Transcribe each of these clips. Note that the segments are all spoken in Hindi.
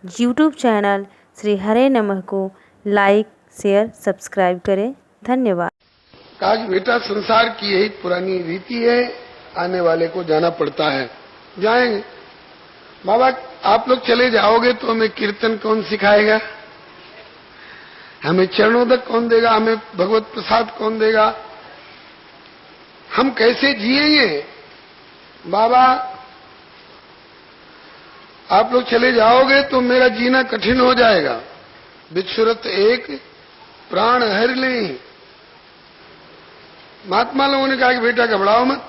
यूट्यूब चैनल श्री हरे नमः को लाइक, शेयर, सब्सक्राइब करें। धन्यवाद। कहा कि बेटा संसार की यही पुरानी रीति है, आने वाले को जाना पड़ता है। जाएंगे। बाबा आप लोग चले जाओगे तो हमें कीर्तन कौन सिखाएगा, हमें चरणोदक कौन देगा, हमें भगवत प्रसाद कौन देगा, हम कैसे जिएंगे। बाबा आप लोग चले जाओगे तो मेरा जीना कठिन हो जाएगा। बिच्छुरत एक प्राण हर ले। महात्मा लोगों ने कहा कि बेटा घबराओ मत,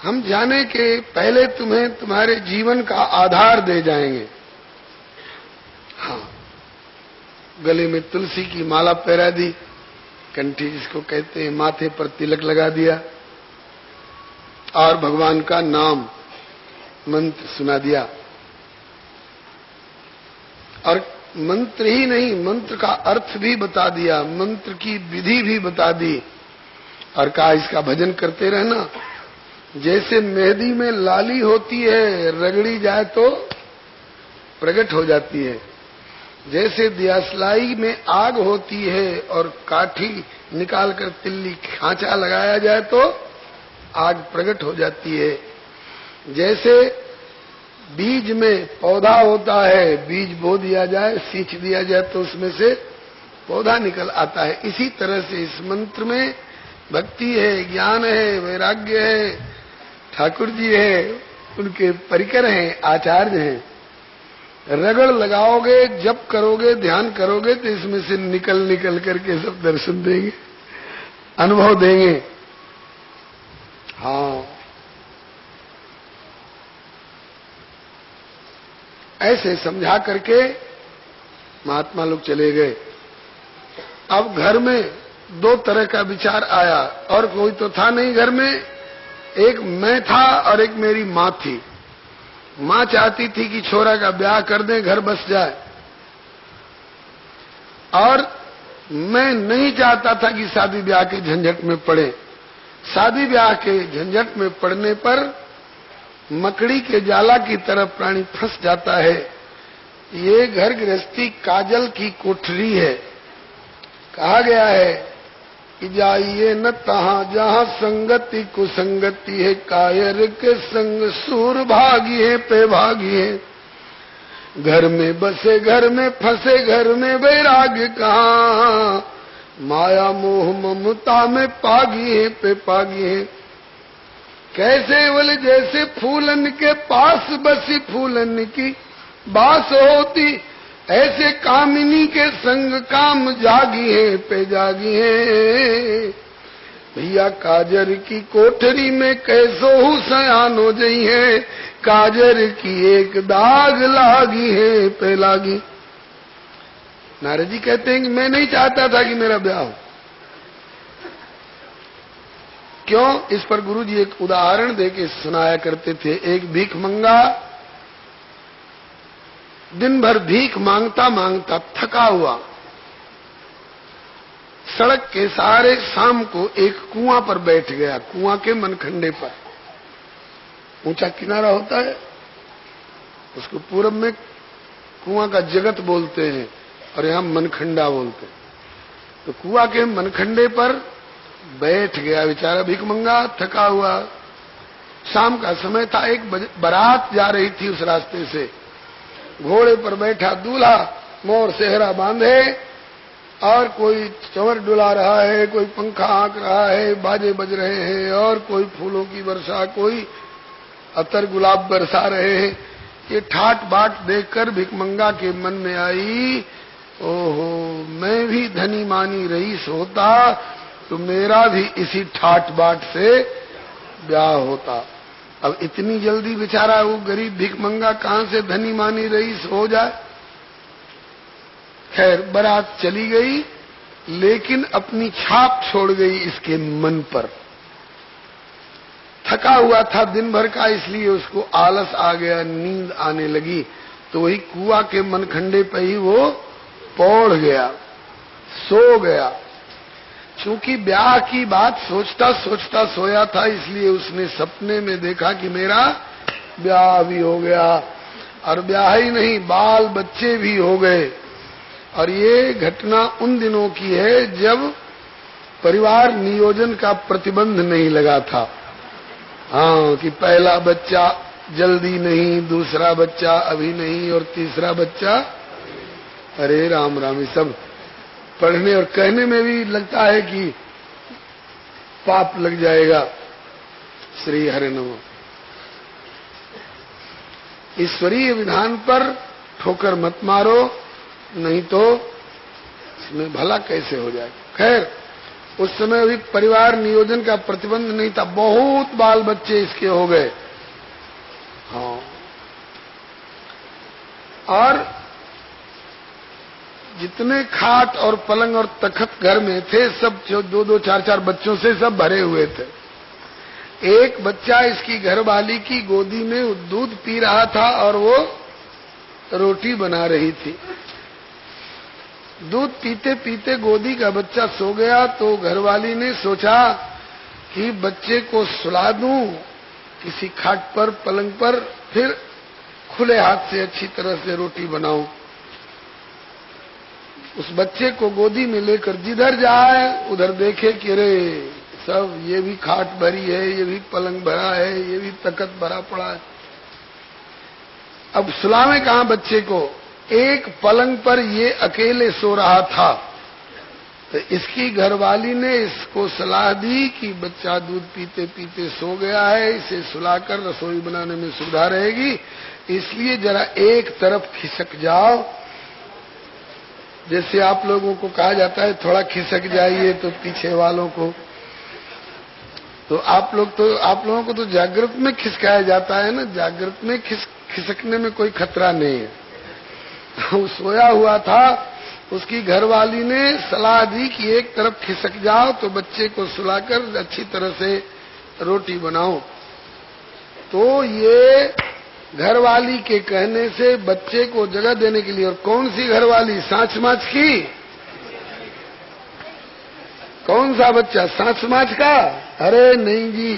हम जाने के पहले तुम्हें तुम्हारे जीवन का आधार दे जाएंगे। हाँ, गले में तुलसी की माला पहरा दी, कंठी जिसको कहते हैं, माथे पर तिलक लगा दिया और भगवान का नाम मंत्र सुना दिया। और मंत्र ही नहीं, मंत्र का अर्थ भी बता दिया, मंत्र की विधि भी बता दी और कहा इसका भजन करते रहना। जैसे मेहंदी में लाली होती है, रगड़ी जाए तो प्रकट हो जाती है, जैसे दियासलाई में आग होती है और काठी निकालकर तिल्ली खांचा लगाया जाए तो आग प्रकट हो जाती है, जैसे बीज में पौधा होता है, बीज बो दिया जाए, सींच दिया जाए तो उसमें से पौधा निकल आता है। इसी तरह से इस मंत्र में भक्ति है, ज्ञान है, वैराग्य है, ठाकुर जी है, उनके परिकर हैं, आचार्य हैं। रगड़ लगाओगे, जप करोगे, ध्यान करोगे तो इसमें से निकल निकल करके सब दर्शन देंगे, अनुभव देंगे। हाँ, ऐसे समझा करके महात्मा लोग चले गए। अब घर में दो तरह का विचार आया, और कोई तो था नहीं घर में, एक मैं था और एक मेरी माँ थी। माँ चाहती थी कि छोरा का ब्याह कर दें, घर बस जाए, और मैं नहीं चाहता था कि शादी ब्याह के झंझट में पड़े। शादी ब्याह के झंझट में पड़ने पर मकड़ी के जाला की तरह प्राणी फंस जाता है। ये घर गृहस्थी काजल की कोठरी है। कहा गया है कि जाइए न तहां जहां संगति कुसंगति है, कायर के संग सूर भागी है पे भागी है। घर में बसे घर में फंसे घर में वैराग्य कहां, माया मोह ममता में पागी है पे पागी है। कैसे बोले जैसे फूलन के पास बसी फूलन की बास होती, ऐसे कामिनी के संग काम जागी है पे जागी है। भैया काजर की कोठरी में कैसो हूँ सयान हो जई है, काजर की एक दाग लागी है पे लागी। नारद जी कहते हैं कि मैं नहीं चाहता था कि मेरा ब्याह हो। क्यों? इस पर गुरु जी एक उदाहरण देके सुनाया करते थे। एक भीख मंगा दिन भर भीख मांगता मांगता थका हुआ सड़क के सहारे शाम को एक कुआं पर बैठ गया। कुआं के मनखंडे पर ऊंचा किनारा होता है, उसको पूरब में कुआं का जगत बोलते हैं और यहां मनखंडा बोलते हैं। तो कुआं के मनखंडे पर बैठ गया बेचारा भीख मंगा, थका हुआ। शाम का समय था, एक बारात जा रही थी उस रास्ते से। घोड़े पर बैठा दूल्हा मोर सेहरा बांधे और कोई चंवर डुला रहा है, कोई पंखा हाँक रहा है, बाजे बज रहे हैं और कोई फूलों की वर्षा, कोई अतर गुलाब बरसा रहे हैं। ये ठाट बाट देखकर भिखमंगा के मन में आई, ओहो मैं भी धनी मानी रईस होता तो मेरा भी इसी ठाट बाट से ब्याह होता। अब इतनी जल्दी बेचारा वो गरीब भिखमंगा कहां से धनी मानी रईस हो जाए। खैर बारात चली गई, लेकिन अपनी छाप छोड़ गई इसके मन पर। थका हुआ था दिन भर का, इसलिए उसको आलस आ गया, नींद आने लगी। तो वही कुआं के मनखंडे पे ही वो पौड़ गया, सो गया। चूंकि ब्याह की बात सोचता सोचता सोया था, इसलिए उसने सपने में देखा कि मेरा ब्याह भी हो गया। और ब्याह ही नहीं, बाल बच्चे भी हो गए। और ये घटना उन दिनों की है जब परिवार नियोजन का प्रतिबंध नहीं लगा था। हाँ, कि पहला बच्चा जल्दी नहीं, दूसरा बच्चा अभी नहीं, और तीसरा बच्चा, अरे राम राम, ये सब पढ़ने और कहने में भी लगता है कि पाप लग जाएगा। श्री हरि नमः। ईश्वरीय विधान पर ठोकर मत मारो, नहीं तो इसमें भला कैसे हो जाए। खैर, उस समय अभी परिवार नियोजन का प्रतिबंध नहीं था, बहुत बाल बच्चे इसके हो गए। हाँ, और जितने खाट और पलंग और तखत घर में थे, सब जो 2-2, 4-4 बच्चों से सब भरे हुए थे। एक बच्चा इसकी घरवाली की गोदी में दूध पी रहा था और वो रोटी बना रही थी। दूध पीते पीते गोदी का बच्चा सो गया, तो घरवाली ने सोचा कि बच्चे को सुला दूं किसी खाट पर, पलंग पर, फिर खुले हाथ से अच्छी तरह से रोटी बनाऊं। उस बच्चे को गोदी में लेकर जिधर जाए उधर देखे कि अरे सब, ये भी खाट भरी है, ये भी पलंग भरा है, ये भी तखत भरा पड़ा है। अब सुलावे कहां बच्चे को? एक पलंग पर ये अकेले सो रहा था। तो इसकी घरवाली ने इसको सलाह दी कि बच्चा दूध पीते पीते सो गया है, इसे सुलाकर रसोई बनाने में सुविधा रहेगी, इसलिए जरा एक तरफ खिसक जाओ। जैसे आप लोगों को कहा जाता है थोड़ा खिसक जाइए तो पीछे वालों को, तो आप लोगों को तो जागृत में खिसकाया जाता है ना। जागृत में खिसकने में कोई खतरा नहीं है। वो सोया हुआ था, उसकी घरवाली ने सलाह दी कि एक तरफ खिसक जाओ तो बच्चे को सुलाकर अच्छी तरह से रोटी बनाओ। तो ये घरवाली के कहने से बच्चे को जगह देने के लिए, और कौन सी घरवाली? सांच माच की? कौन सा बच्चा? सांच माच का? अरे नहीं जी,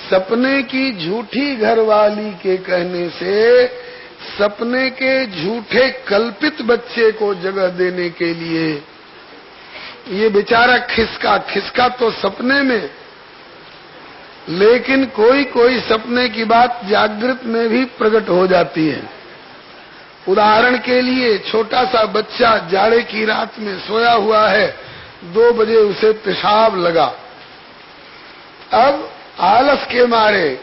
सपने की झूठी घरवाली के कहने से सपने के झूठे कल्पित बच्चे को जगह देने के लिए ये बेचारा खिसका तो सपने में, लेकिन कोई कोई सपने की बात जागृत में भी प्रकट हो जाती है। उदाहरण के लिए, छोटा सा बच्चा जाड़े की रात में सोया हुआ है, 2 बजे उसे पेशाब लगा। अब आलस के मारे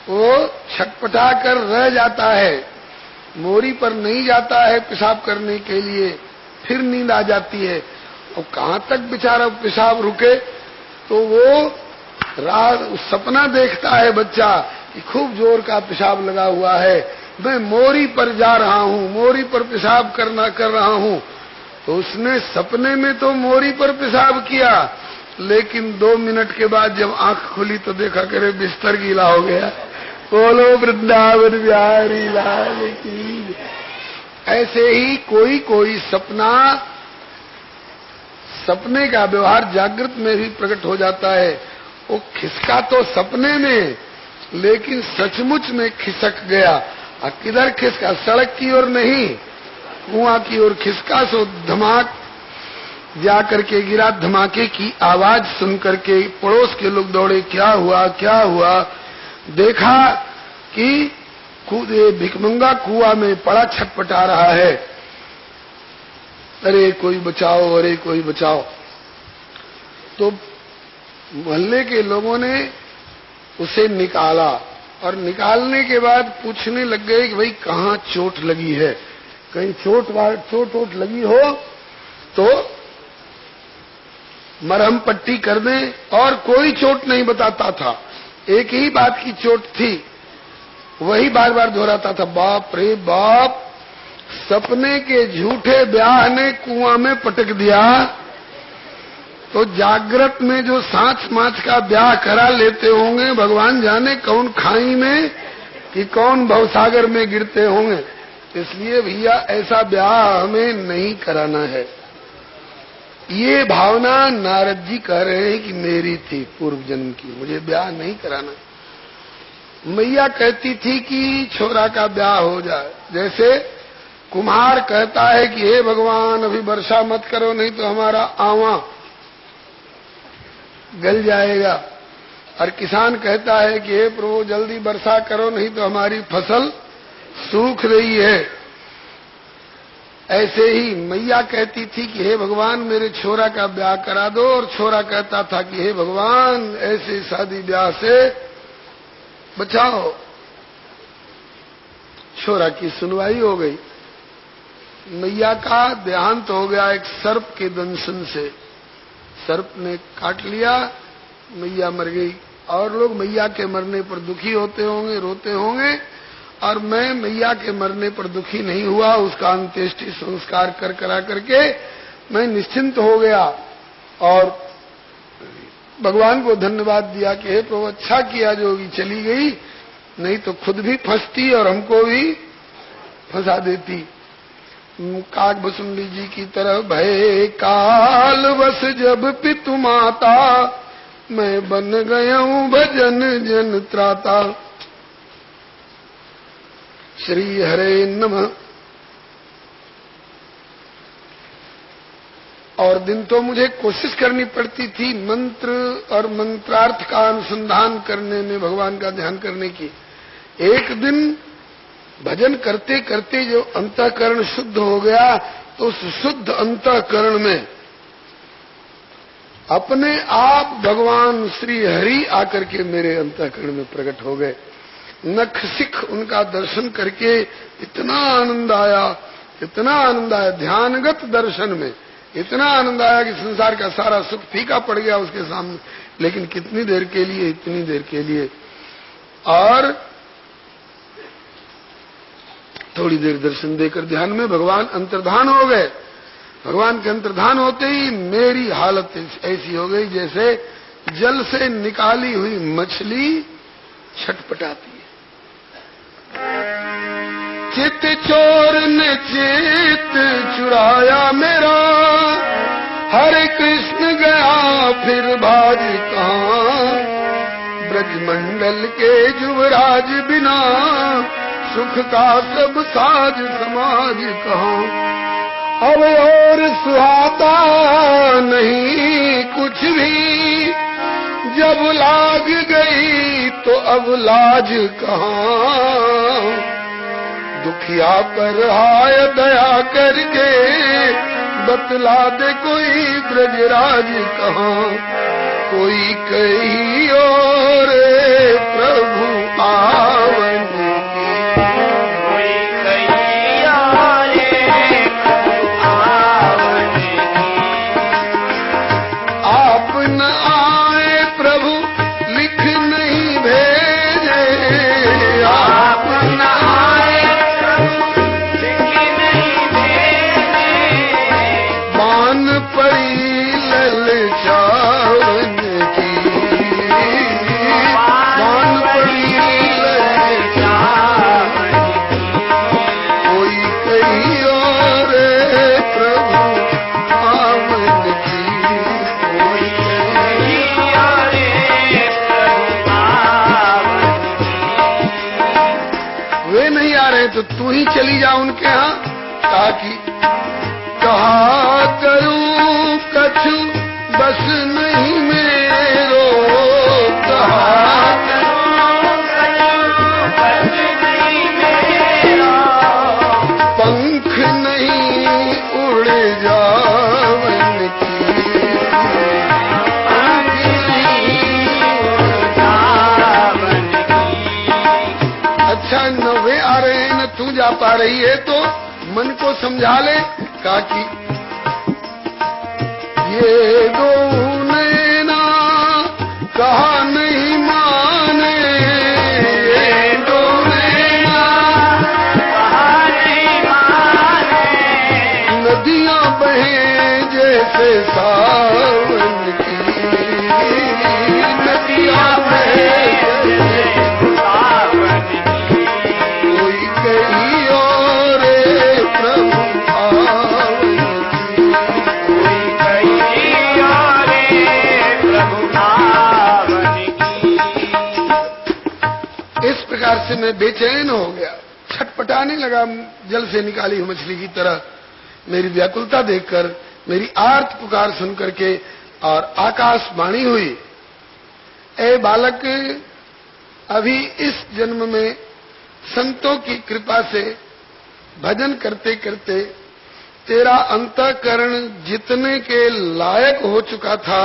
वो छटपटा कर रह जाता है, मोरी पर नहीं जाता है पेशाब करने के लिए, फिर नींद आ जाती है। और कहां तक बेचारा पेशाब रुके? तो वो रात सपना देखता है बच्चा कि खूब जोर का पेशाब लगा हुआ है, मैं मोरी पर जा रहा हूँ, मोरी पर पेशाब कर रहा हूँ। तो उसने सपने में तो मोरी पर पेशाब किया, लेकिन 2 मिनट के बाद जब आंख खुली तो देखा करे बिस्तर गीला हो गया। बोलो वृंदावन बिहारी लाल की। ऐसे ही कोई कोई सपने का व्यवहार जागृत में भी प्रकट हो जाता है। वो खिसका तो सपने में, लेकिन सचमुच में खिसक गया। किधर खिसका? सड़क की ओर नहीं, कुआं की ओर खिसका। सो धमाक जा करके गिरा। धमाके की आवाज सुन करके पड़ोस के लोग दौड़े, क्या हुआ क्या हुआ? देखा कि भिकमंगा कुआं में पड़ा छटपटा रहा है। अरे कोई बचाओ, अरे कोई बचाओ। तो मोहल्ले के लोगों ने उसे निकाला, और निकालने के बाद पूछने लग गए कि भाई कहाँ चोट लगी है, कहीं चोट लगी हो तो मरहम पट्टी कर दें। और कोई चोट नहीं बताता था, एक ही बात की चोट थी, वही बार बार दोहराता था, बाप रे बाप, सपने के झूठे ब्याह ने कुआं में पटक दिया। तो जागृत में जो सांच माच का ब्याह करा लेते होंगे, भगवान जाने कौन खाई में कि कौन भवसागर में गिरते होंगे। इसलिए भैया ऐसा ब्याह हमें नहीं कराना है। ये भावना नारद जी कह रहे हैं कि मेरी थी पूर्व जन्म की, मुझे ब्याह नहीं कराना। मैया कहती थी कि छोरा का ब्याह हो जाए। जैसे कुम्हार कहता है कि हे भगवान अभी वर्षा मत करो नहीं तो हमारा आवा गल जाएगा, और किसान कहता है कि हे प्रभु जल्दी वर्षा करो नहीं तो हमारी फसल सूख रही है। ऐसे ही मैया कहती थी कि हे भगवान मेरे छोरा का ब्याह करा दो, और छोरा कहता था कि हे भगवान ऐसे शादी ब्याह से बचाओ। छोरा की सुनवाई हो गई। मैया का देहांत हो गया एक सर्प के दंशन से। सर्प ने काट लिया, मैया मर गई। और लोग मैया के मरने पर दुखी होते होंगे, रोते होंगे, और मैं मैया के मरने पर दुखी नहीं हुआ। उसका अंत्येष्टि संस्कार करा करके मैं निश्चिंत हो गया और भगवान को धन्यवाद दिया कि हे प्रभु अच्छा किया जोगी चली गई, नहीं तो खुद भी फंसती और हमको भी फंसा देती। काकभुसुंडी जी की तरह भय काल वश जब पितु माता, मैं बन गया हूँ भजन जन त्राता। श्री हरे नमः। और दिन तो मुझे कोशिश करनी पड़ती थी मंत्र और मंत्रार्थ का अनुसंधान करने में, भगवान का ध्यान करने की। एक दिन भजन करते करते जो अंतःकरण शुद्ध हो गया, तो उस शुद्ध अंतःकरण में अपने आप भगवान श्री हरि आकर के मेरे अंतःकरण में प्रकट हो गए। नख सिख उनका दर्शन करके इतना आनंद आया, इतना आनंद आया ध्यानगत दर्शन में, इतना आनंद आया कि संसार का सारा सुख फीका पड़ गया उसके सामने। लेकिन कितनी देर के लिए, इतनी देर के लिए। और थोड़ी देर दर्शन देकर ध्यान में भगवान अंतर्धान हो गए। भगवान के अंतर्धान होते ही मेरी हालत ऐसी हो गई जैसे जल से निकाली हुई मछली छटपटाती है। चित चोर ने चित चुराया मेरा, हरे कृष्ण गया फिर भाज कहाँ। ब्रजमंडल के युवराज बिना सुख का सब साज समाज कहाँ। अब और सुहाता नहीं कुछ भी, जब लाग गई तो अब लाज कहाँ। दुखिया पर हाय दया करके बतला दे कोई ब्रजराज कहाँ। कोई कही और प्रभु आवन की, कोई कही और प्रभु आवन की। आप न आए प्रभु लिख नहीं भेजे, आप न आए प्रभु लिख नहीं भेजे। बान पड़ी ललचावन की, बान पड़ी ललचावन की। कोई कही और प्रभु आवन की, कोई कही और प्रभु आवन की। वे नहीं आ रहे तो तू ही चली जा उनके यहाँ, ताकि कहा करूं कछु बस नहीं मेरो। कहा करूं कछु बस नहीं मेरो। पंख नहीं उड़ जावन की, पंख नहीं उड़ जावन की। अच्छा न वे आ रहे हैं न तू जा पा रही है, तो मन को समझा ले। कहा कि ये दो नैना कहा नहीं माने, ये दो नैना कहा नहीं माने। नदियां बहें जैसे सावन की, नदियां बहें जैसे सावन की। कोई कही और प्रभु आवन की, कोई कही और प्रभु आवन मैं बेचैन हो गया, छटपटाने लगा जल से निकाली हुई मछली की तरह, मेरी व्याकुलता देखकर, मेरी आर्त पुकार सुन करके, और आकाशवाणी हुई, ए बालक, अभी इस जन्म में संतों की कृपा से भजन करते करते तेरा अंतःकरण जितने के लायक हो चुका था,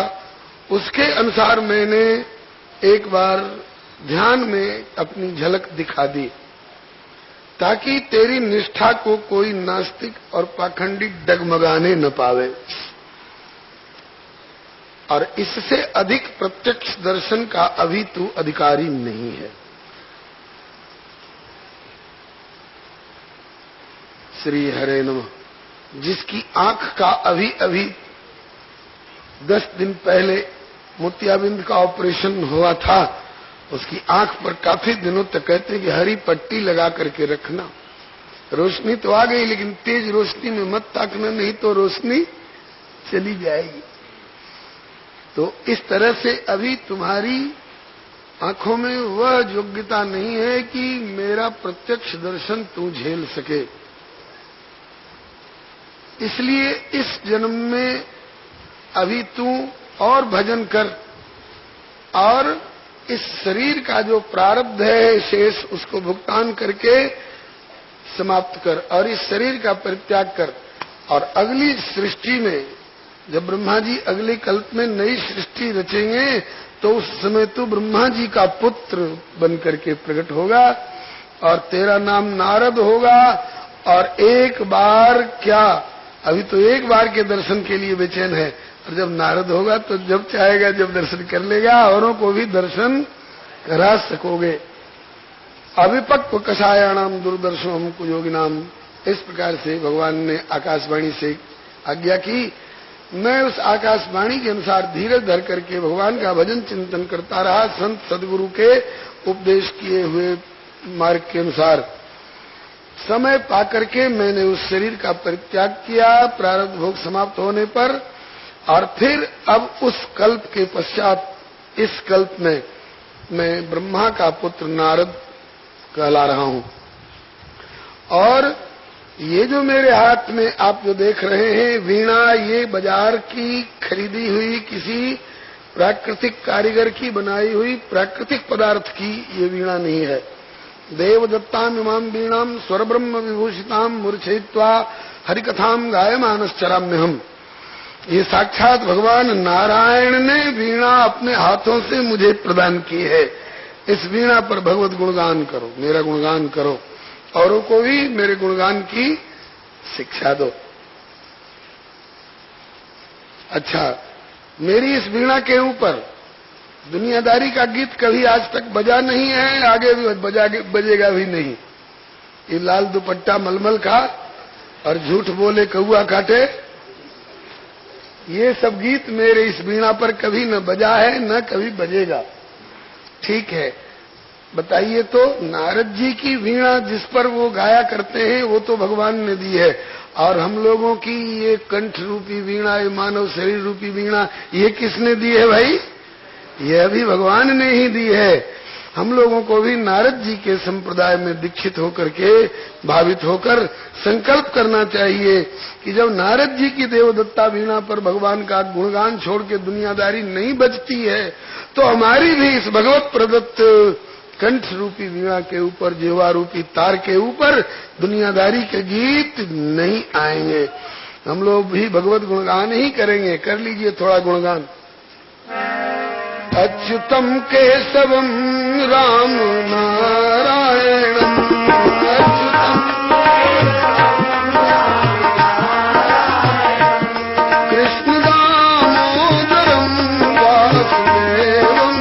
उसके अनुसार मैंने एक बार ध्यान में अपनी झलक दिखा दी, ताकि तेरी निष्ठा को कोई नास्तिक और पाखंडी डगमगाने न पावे। और इससे अधिक प्रत्यक्ष दर्शन का अभी तू अधिकारी नहीं है। श्री हरे नमः। जिसकी आंख का अभी अभी 10 दिन पहले मोतियाबिंद का ऑपरेशन हुआ था, उसकी आंख पर काफी दिनों तक कहते कि हरी पट्टी लगा करके रखना। रोशनी तो आ गई, लेकिन तेज रोशनी में मत ताकना, नहीं तो रोशनी चली जाएगी। तो इस तरह से अभी तुम्हारी आंखों में वह योग्यता नहीं है कि मेरा प्रत्यक्ष दर्शन तू झेल सके। इसलिए इस जन्म में अभी तू और भजन कर, और इस शरीर का जो प्रारब्ध है शेष, उसको भुगतान करके समाप्त कर, और इस शरीर का परित्याग कर। और अगली सृष्टि में जब ब्रह्मा जी अगले कल्प में नई सृष्टि रचेंगे, तो उस समय तू ब्रह्मा जी का पुत्र बन करके प्रकट होगा, और तेरा नाम नारद होगा। और एक बार क्या, अभी तो एक बार के दर्शन के लिए बेचैन है, और जब नारद होगा तो जब चाहेगा जब दर्शन कर लेगा, औरों को भी दर्शन करा सकोगे। अविपक्व कषायाणाम दुर्दर्शनम कुयोगिनाम, इस प्रकार से भगवान ने आकाशवाणी से आज्ञा की। मैं उस आकाशवाणी के अनुसार धीरज धर करके भगवान का भजन चिंतन करता रहा, संत सदगुरु के उपदेश किए हुए मार्ग के अनुसार। समय पाकर के मैंने उस शरीर का परित्याग किया प्रारब्ध भोग समाप्त होने पर, और फिर अब उस कल्प के पश्चात इस कल्प में मैं ब्रह्मा का पुत्र नारद कहला रहा हूं। और ये जो मेरे हाथ में आप जो देख रहे हैं वीणा, ये बाजार की खरीदी हुई किसी प्राकृतिक कारीगर की बनाई हुई प्राकृतिक पदार्थ की ये वीणा नहीं है। देवदत्ताम इमाम वीणाम स्वर ब्रह्म विभूषिताम मूर्छयित्वा हरिकथाम गायमानश्चराम्यहम्। ये साक्षात भगवान नारायण ने वीणा अपने हाथों से मुझे प्रदान की है। इस वीणा पर भगवत गुणगान करो, मेरा गुणगान करो, औरों को भी मेरे गुणगान की शिक्षा दो। अच्छा, मेरी इस वीणा के ऊपर दुनियादारी का गीत कभी आज तक बजा नहीं है, आगे भी बजेगा भी नहीं। ये लाल दुपट्टा मलमल का और झूठ बोले कौआ काटे, ये सब गीत मेरे इस वीणा पर कभी न बजा है न कभी बजेगा। ठीक है, बताइए तो, नारद जी की वीणा जिस पर वो गाया करते हैं वो तो भगवान ने दी है, और हम लोगों की ये कंठ रूपी वीणा, ये मानव शरीर रूपी वीणा, ये किसने दी है भाई? यह भी भगवान ने ही दी है। हम लोगों को भी नारद जी के संप्रदाय में दीक्षित होकर के, भावित होकर संकल्प करना चाहिए कि जब नारद जी की देवदत्ता वीणा पर भगवान का गुणगान छोड़ के दुनियादारी नहीं बजती है, तो हमारी भी इस भगवत प्रदत्त कंठ रूपी वीणा के ऊपर, जिह्वा रूपी तार के ऊपर दुनियादारी के गीत नहीं आएंगे। हम लोग भी भगवत गुणगान ही करेंगे। कर लीजिए थोड़ा गुणगान। अच्युतम केशवम राम नारायणम, अच्युतम कृष्ण दामोदरम वासुदेवम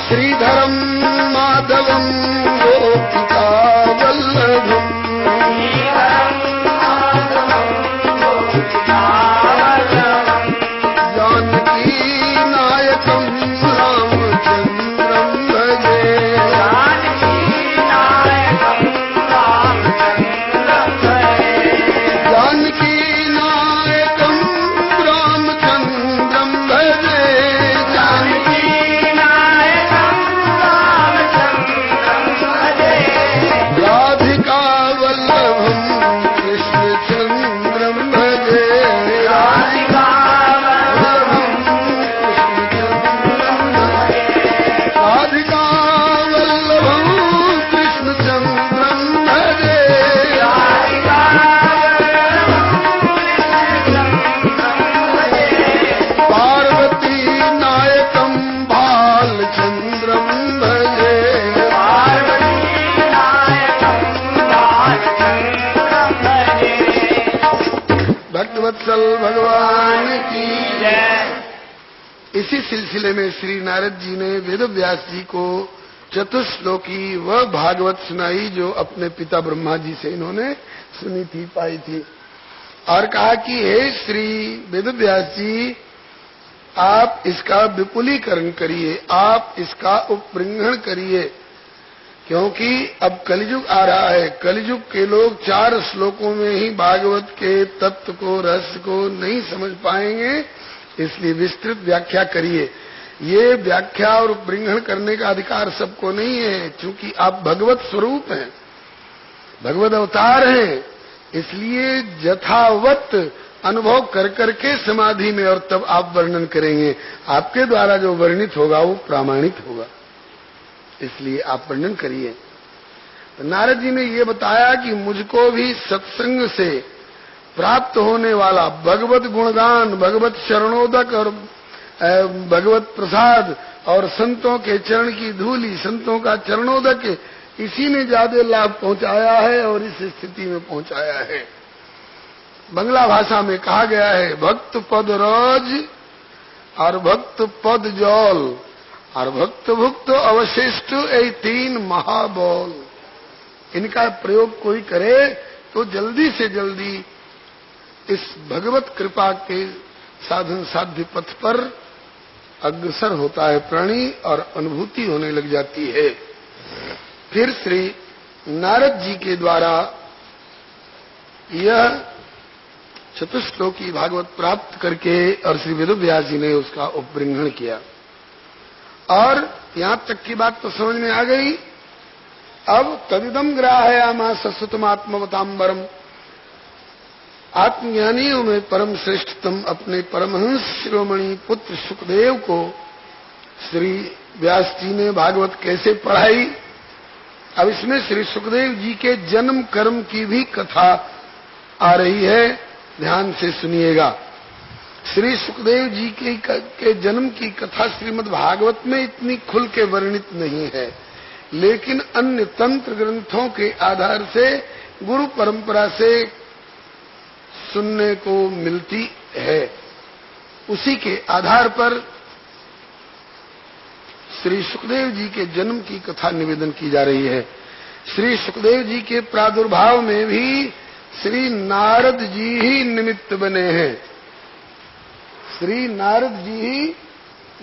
श्रीधरम माधवम गोपिका वल्लभम, विठल भगवान की जय। इसी सिलसिले में श्री नारद जी ने वेद व्यास जी को चतुश्लोकी वह भागवत सुनाई जो अपने पिता ब्रह्मा जी से इन्होंने सुनी थी, पाई थी, और कहा कि हे श्री वेद व्यास जी, आप इसका विपुलीकरण करिए, आप इसका उपबृंहण करिए, क्योंकि अब कलियुग आ रहा है। कलियुग के लोग 4 श्लोकों में ही भागवत के तत्व को, रहस्य को नहीं समझ पाएंगे, इसलिए विस्तृत व्याख्या करिए। ये व्याख्या और उपबृंहण करने का अधिकार सबको नहीं है, क्योंकि आप भगवत स्वरूप हैं, भगवत अवतार हैं, इसलिए यथावत अनुभव कर करके समाधि में और तब आप वर्णन करेंगे। आपके द्वारा जो वर्णित होगा वो प्रामाणिक होगा, इसलिए आप वर्णन करिए। तो नारद जी ने ये बताया कि मुझको भी सत्संग से प्राप्त होने वाला भगवत गुणगान, भगवत शरणोदक और भगवत प्रसाद और संतों के चरण की धूली, संतों का चरणोदक, इसी ने ज्यादा लाभ पहुंचाया है और इस स्थिति में पहुंचाया है। बंगला भाषा में कहा गया है, भक्त पद रोज और भक्त पद जौल और भक्त भुक्त अवशिष्ट, ये 3 महाबोल। इनका प्रयोग कोई करे तो जल्दी से जल्दी इस भगवत कृपा के साधन साध्य पथ पर अग्रसर होता है प्राणी और अनुभूति होने लग जाती है। फिर श्री नारद जी के द्वारा यह चतुश्लोकी भागवत प्राप्त करके और श्री वेद व्यास जी ने उसका उपबृंहण किया, और यहां तक की बात तो समझ में आ गई। अब तदिदम ग्राहयामा सत्सुतमात्मवतांबरम, आत्मज्ञानियों में परम श्रेष्ठतम अपने परमहंस शिरोमणि पुत्र सुखदेव को श्री व्यास जी ने भागवत कैसे पढ़ाई। अब इसमें श्री सुखदेव जी के जन्म कर्म की भी कथा आ रही है, ध्यान से सुनिएगा। श्री सुखदेव जी के जन्म की कथा श्रीमद् भागवत में इतनी खुल के वर्णित नहीं है, लेकिन अन्य तंत्र ग्रंथों के आधार से गुरु परंपरा से सुनने को मिलती है। उसी के आधार पर श्री सुखदेव जी के जन्म की कथा निवेदन की जा रही है। श्री सुखदेव जी के प्रादुर्भाव में भी श्री नारद जी ही निमित्त बने हैं, श्री नारद जी ही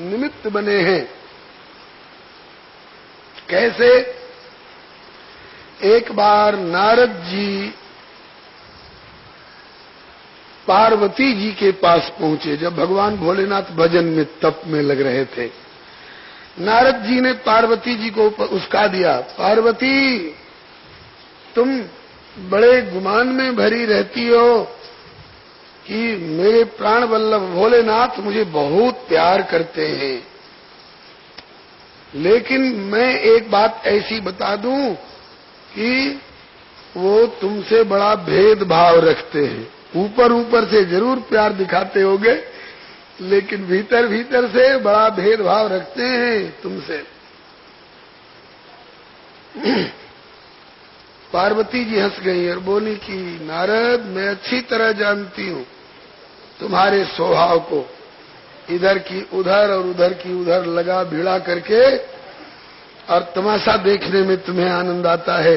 निमित्त बने हैं। कैसे? एक बार नारद जी पार्वती जी के पास पहुंचे, जब भगवान भोलेनाथ भजन में तप में लग रहे थे। नारद जी ने पार्वती जी को उसका दिया, पार्वती तुम बड़े गुमान में भरी रहती हो कि मेरे प्राण वल्लभ भोलेनाथ मुझे बहुत प्यार करते हैं, लेकिन मैं एक बात ऐसी बता दूं कि वो तुमसे बड़ा भेदभाव रखते हैं। ऊपर ऊपर से जरूर प्यार दिखाते होगे, लेकिन भीतर भीतर से बड़ा भेदभाव रखते हैं तुमसे। पार्वती जी हंस गई और बोली कि नारद, मैं अच्छी तरह जानती हूं तुम्हारे स्वभाव को, इधर की उधर और उधर की उधर लगा भिड़ा करके और तमाशा देखने में तुम्हें आनंद आता है।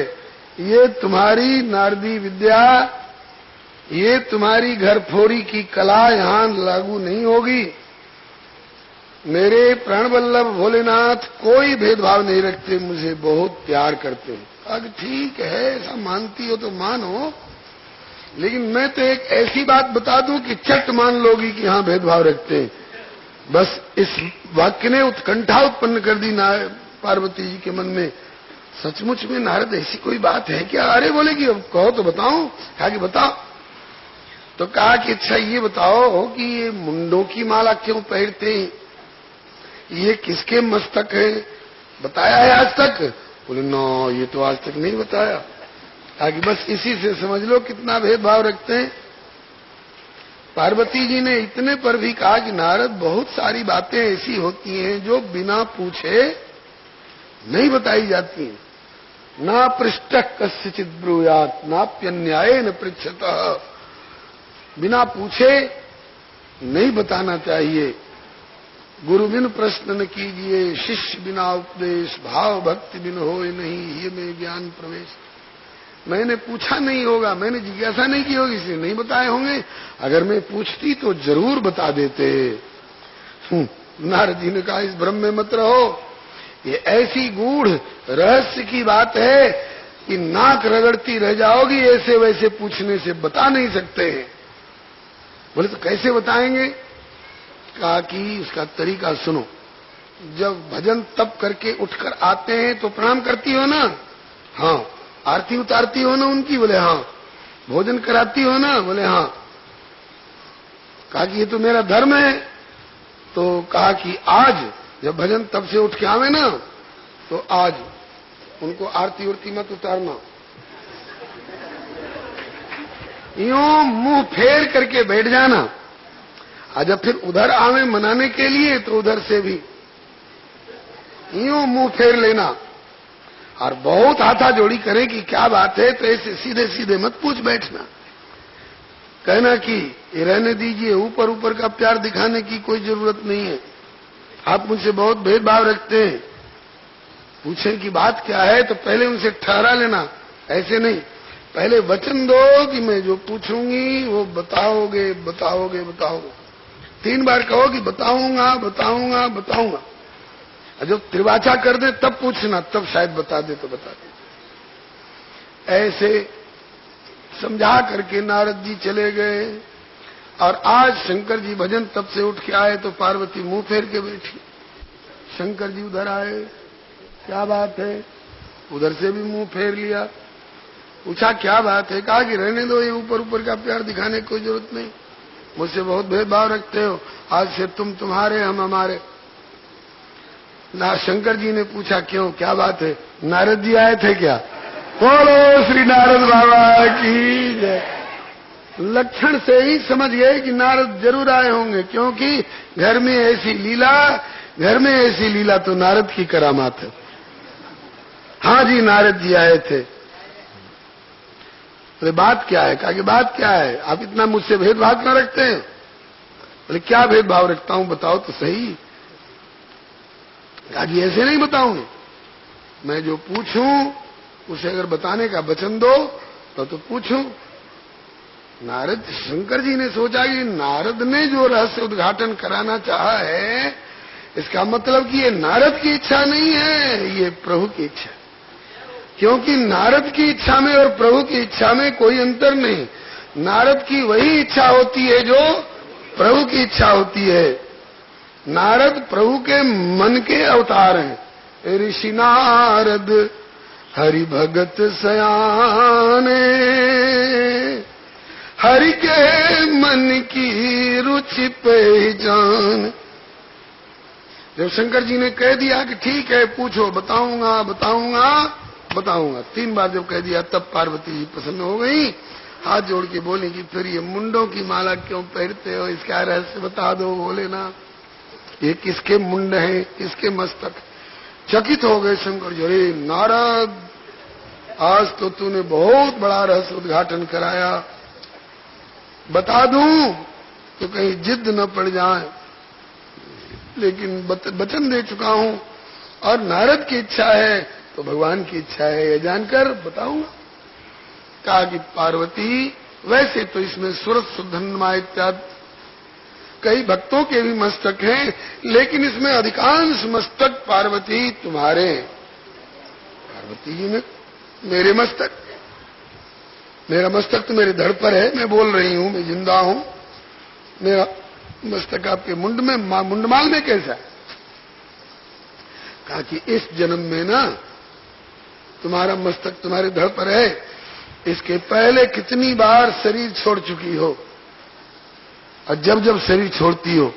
ये तुम्हारी नारदी विद्या, ये तुम्हारी घरफोरी की कला यहां लागू नहीं होगी। मेरे प्राणवल्लभ भोलेनाथ कोई भेदभाव नहीं रखते, मुझे बहुत प्यार करते हैं। अब ठीक है, ऐसा मानती हो तो मानो, लेकिन मैं तो एक ऐसी बात बता दूं कि चट मान लोगी कि हाँ भेदभाव रखते हैं। बस इस वाक्य ने उत्कंठा उत्पन्न कर दी पार्वती जी के मन में। सचमुच में नारद ऐसी कोई बात है क्या? अरे बोलेगी, अब कहो तो बताऊं। कहा कि बताओ। तो कहा कि अच्छा ये बताओ कि ये मुंडों की माला क्यों पहनते हैं, ये किसके मस्तक है, बताया है आज तक? बोले नो, ये तो आज तक नहीं बताया। कहा कि बस इसी से समझ लो कितना भेदभाव रखते हैं। पार्वती जी ने इतने पर भी कहा कि नारद, बहुत सारी बातें ऐसी होती हैं जो बिना पूछे नहीं बताई जाती हैं। ना पृष्ठ कस्यचित् ब्रूयात् नाप्यन्यायेन पृच्छतः। बिना पूछे नहीं बताना चाहिए। गुरु बिन प्रश्न न कीजिए, शिष्य बिना उपदेश, भाव भक्ति बिन होए नहीं, ये में ज्ञान प्रवेश। मैंने पूछा नहीं होगा, मैंने जिज्ञासा नहीं की होगी, इसलिए नहीं बताए होंगे। अगर मैं पूछती तो जरूर बता देते। नारद जी ने कहा, इस भ्रम में मत रहो, ये ऐसी गूढ़ रहस्य की बात है कि नाक रगड़ती रह जाओगी, ऐसे वैसे पूछने से बता नहीं सकते। बोले तो कैसे बताएंगे? कहा कि उसका तरीका सुनो। जब भजन तप करके उठकर आते हैं तो प्रणाम करती हो ना? हाँ। आरती उतारती हो ना उनकी? बोले हाँ। भोजन कराती हो ना? बोले हाँ। कहा कि ये तो मेरा धर्म है। तो कहा कि आज जब भजन तब से उठ के आवे ना, तो आज उनको आरती उरती मत उतारना, यूं मुंह फेर करके बैठ जाना। और जब फिर उधर आवे मनाने के लिए तो उधर से भी यूं मुंह फेर लेना। और बहुत हाथा जोड़ी करें कि क्या बात है, तो ऐसे सीधे सीधे मत पूछ बैठना। कहना कि ये रहने दीजिए, ऊपर ऊपर का प्यार दिखाने की कोई जरूरत नहीं है, आप मुझसे बहुत भेदभाव रखते हैं। पूछें कि बात क्या है तो पहले उनसे ठहरा लेना, ऐसे नहीं। पहले वचन दो कि मैं जो पूछूंगी वो बताओगे बताओगे बताओगे। 3 बार कहो कि बताऊंगा बताऊंगा बताऊंगा। और जब त्रिवाचा कर दे तब पूछना, तब शायद बता दे तो बता दे। ऐसे समझा करके नारद जी चले गए। और आज शंकर जी भजन तब से उठ के आए तो पार्वती मुंह फेर के बैठी। शंकर जी उधर आए, क्या बात है? उधर से भी मुंह फेर लिया। पूछा क्या बात है? कहा कि रहने दो, ये ऊपर ऊपर का प्यार दिखाने की कोई जरूरत नहीं, मुझसे बहुत भेदभाव रखते हो, आज से तुम तुम्हारे हम हमारे। ना शंकर जी ने पूछा क्यों, क्या बात है? नारद जी आए थे क्या? बोलो श्री नारद बाबा की जय। लक्षण से ही समझ गए कि नारद जरूर आए होंगे, क्योंकि घर में ऐसी लीला तो नारद की करामात है। हाँ जी, नारद जी आए थे। बोले बात क्या है? कहा कि बात क्या है, आप इतना मुझसे भेदभाव क्यों रखते हैं? बोले क्या भेदभाव रखता हूं, बताओ तो सही। कहा कि ऐसे नहीं बताऊंगा, मैं जो पूछूं उसे अगर बताने का वचन दो तो पूछूं। नारद शंकर जी ने सोचा कि नारद ने जो रहस्य उद्घाटन कराना चाहा है, इसका मतलब कि ये नारद की इच्छा नहीं है, ये प्रभु की इच्छा। क्योंकि नारद की इच्छा में और प्रभु की इच्छा में कोई अंतर नहीं। नारद की वही इच्छा होती है जो प्रभु की इच्छा होती है। नारद प्रभु के मन के अवतार हैं। ऋषि नारद हरि भगत सयाने, हरि के मन की रुचि पहचान। जब शंकर जी ने कह दिया कि ठीक है पूछो, बताऊंगा बताऊंगा बताऊंगा, 3 बार जब कह दिया तब पार्वती जी प्रसन्न हो गई। हाथ जोड़ के बोली कि फिर ये मुंडों की माला क्यों पहनते हो, इसका रहस्य बता दो। बोले ना, ये किसके मुंड हैं, किसके मस्तक? चकित हो गए शंकर जी। अरे नारद, आज तो तूने बहुत बड़ा रहस्य उद्घाटन कराया, बता दूं तो कहीं जिद न पड़ जाए, लेकिन वचन दे चुका हूं और नारद की इच्छा है तो भगवान की इच्छा है, ये जानकर बताऊंगा। कहा कि पार्वती, वैसे तो इसमें सूरत सुधन्मा इत्यादि कई भक्तों के भी मस्तक हैं, लेकिन इसमें अधिकांश मस्तक पार्वती तुम्हारे। पार्वती जी ने, मेरे मस्तक? मेरा मस्तक तो मेरे धड़ पर है, मैं बोल रही हूं, मैं जिंदा हूं। मेरा मस्तक आपके मुंड में, मुंडमाल में कैसा है? कहा कि इस जन्म में ना तुम्हारा मस्तक तुम्हारे धड़ पर है, इसके पहले कितनी बार शरीर छोड़ चुकी हो, और जब जब शरीर छोड़ती हो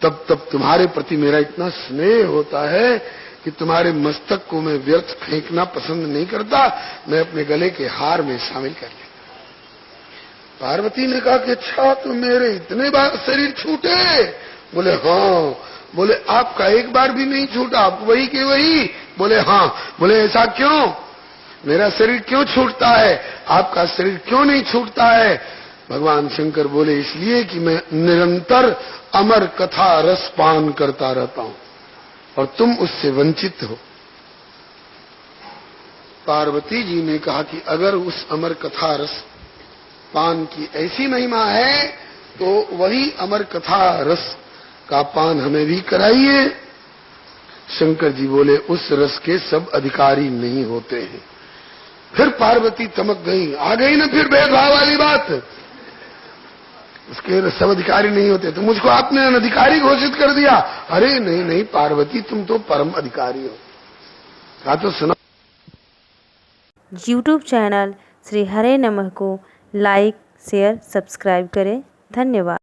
तब तब तुम्हारे प्रति मेरा इतना स्नेह होता है कि तुम्हारे मस्तक को मैं व्यर्थ फेंकना पसंद नहीं करता, मैं अपने गले के हार में शामिल कर लेता। पार्वती ने कहा कि अच्छा, तो मेरे इतने बार शरीर छूटे? बोले हाँ। बोले आपका एक बार भी नहीं छूटा, आप वही के वही? बोले हाँ। बोले ऐसा क्यों? मेरा शरीर क्यों छूटता है, आपका शरीर क्यों नहीं छूटता है? भगवान शंकर बोले इसलिए कि मैं निरंतर अमर कथा रस पान करता रहता हूं और तुम उससे वंचित हो। पार्वती जी ने कहा कि अगर उस अमर कथा रस पान की ऐसी महिमा है तो वही अमर कथा रस का पान हमें भी कराइए। शंकर जी बोले उस रस के सब अधिकारी नहीं होते हैं। फिर पार्वती चमक गई, आ गई ना फिर भेदभाव वाली बात, उसके सब अधिकारी नहीं होते तो मुझको आपने अनधिकारी घोषित कर दिया। अरे नहीं नहीं पार्वती, तुम तो परम अधिकारी हो। कहा तो सुना। यूट्यूब चैनल श्री हरे नमः को लाइक शेयर सब्सक्राइब करें। धन्यवाद।